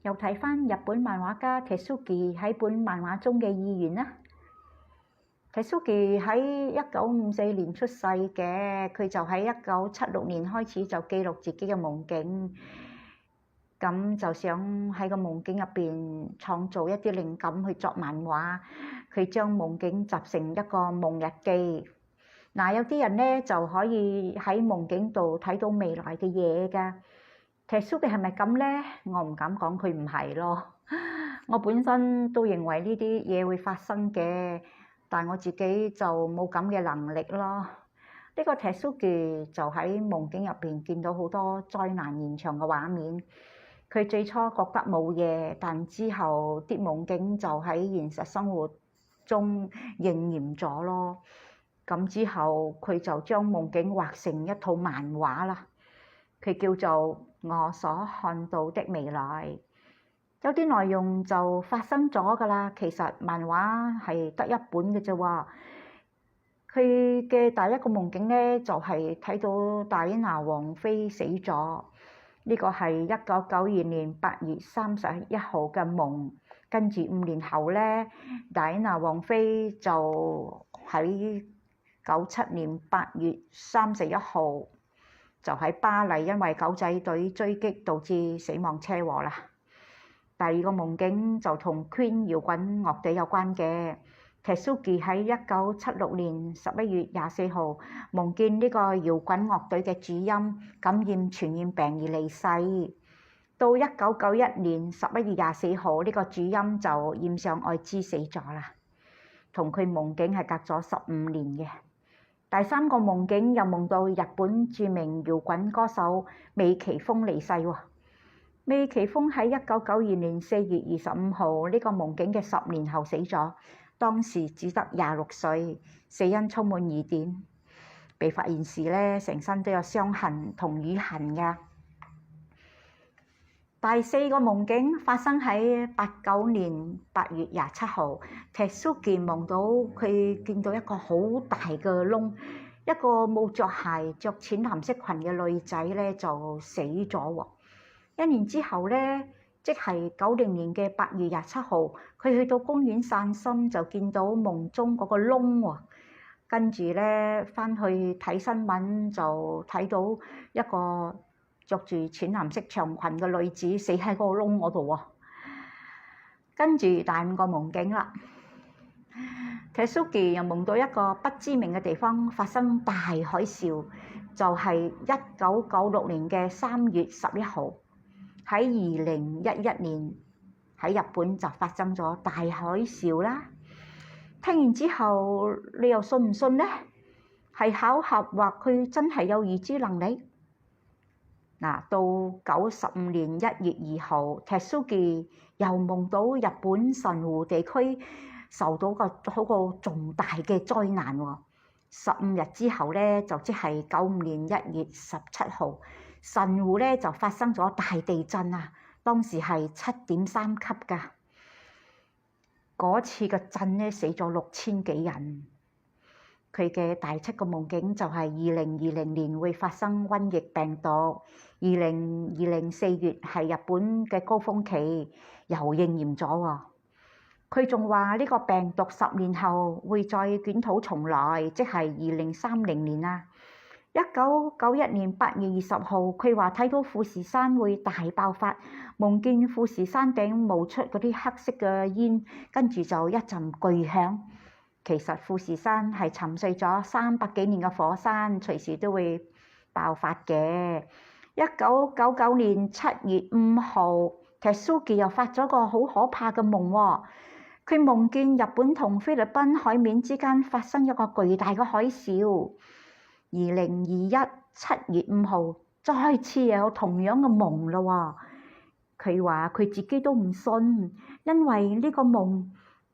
又睇返日本漫畫家 Tezuki 喺本漫畫中嘅意願啦。Tezuki 喺1954年出世嘅，佢就喺1976年開始就記錄自己嘅夢境，咁就想喺個夢境入邊創造一啲靈感去作漫畫。佢將夢境集成一個夢日記。嗱，有啲人咧就可以喺夢境度睇到未來嘅嘢㗎。Tezuki係咪咁咧？我唔敢講佢唔係咯。我本身都認為呢啲嘢會發生嘅，但我自己就冇咁嘅能力咯。呢個 Tezuki 就喺夢境入邊見到好多災難現場嘅畫面。佢最初覺得冇嘢，但之後啲夢境就喺現實生活中應驗咗咯。咁之後佢就將夢境畫成一套漫畫啦。佢叫做我所看到的未來。有啲內容就發生咗㗎啦。其實漫畫係得一本嘅啫喎。佢嘅第一個夢境咧就係睇到戴安娜王妃死咗。呢個係1992年8月31號嘅夢。跟住5年後咧，戴安娜王妃就喺97年8月31號就喺巴黎因為狗仔隊追擊導致死亡車禍啦。第二個夢境就同 Queen 搖滾樂隊有關嘅。Tezuki 喺1976年11月24號夢見呢個搖滾樂隊嘅主音感染傳染病而離世。到1991年11月24號呢個主音就染上愛滋死咗啦。同佢夢境係隔咗15年嘅。第三個夢境又夢到日本著名搖滾歌手尾崎峰離世喎。尾崎峰喺1992年4月25號呢個夢境嘅10年後死咗，當時只得26歲，死因充滿疑點。被發現時咧，成身都有傷痕同瘀痕㗎。第四個夢境發生喺89年8月27號，Tezuki夢到佢見到一個好大嘅窿，一個冇着鞋、着淺藍色裙嘅女仔咧就死咗喎。1年之後咧，即係90年嘅8月27號，佢去到公園散心就見到夢中嗰個窿喎。跟住咧返去睇新聞就睇到一個着住淺藍色長裙嘅女子死喺嗰個窿嗰度喎。跟住第5個夢境啦。Tezuki 又夢到一個不知名嘅地方發生大海嘯，就係1996年嘅3月11號。喺2011年喺日本就發生咗大海嘯啦。聽完之後，你又信唔信呢？係巧合或佢真係有預知能力？嗱，到95年1月2號，Tezuki又夢到日本神戶地區受到好個重大嘅災難喎。15日之後咧，就即係95年1月17號，神戶咧就發生咗大地震啊！當時係7.3級㗎。嗰次嘅震咧死咗6000幾人。佢嘅第7個夢境就係2020年會發生瘟疫病毒。2020 4月係日本嘅高峰期，又應驗咗喎。佢仲話呢個病毒10年後會再捲土重來，即係2030年啦。1991年8月20號，佢話睇到富士山會大爆發，夢見富士山頂冒出嗰啲黑色嘅煙，跟住就一陣巨響。其實富士山係沉睡咗300幾年嘅火山，隨時都會爆發嘅。1999年7月5號，Tezuki又發咗個好可怕嘅夢喎。佢夢見日本同菲律賓海面之間發生一個巨大嘅海嘯。2021 7月5號，再次又有同樣嘅夢啦喎。佢話佢自己都唔信，因為呢個夢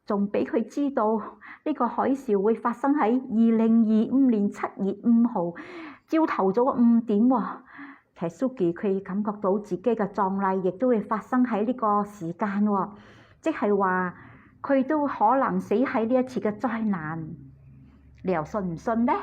仲俾佢知道呢個海嘯會發生喺2025年7月5號朝頭早嘅5點喎。Tezuki 佢感覺到自己嘅葬禮亦都會發生喺呢個時間喎，即係話佢都可能死喺呢一次嘅災難。你又信唔信呢？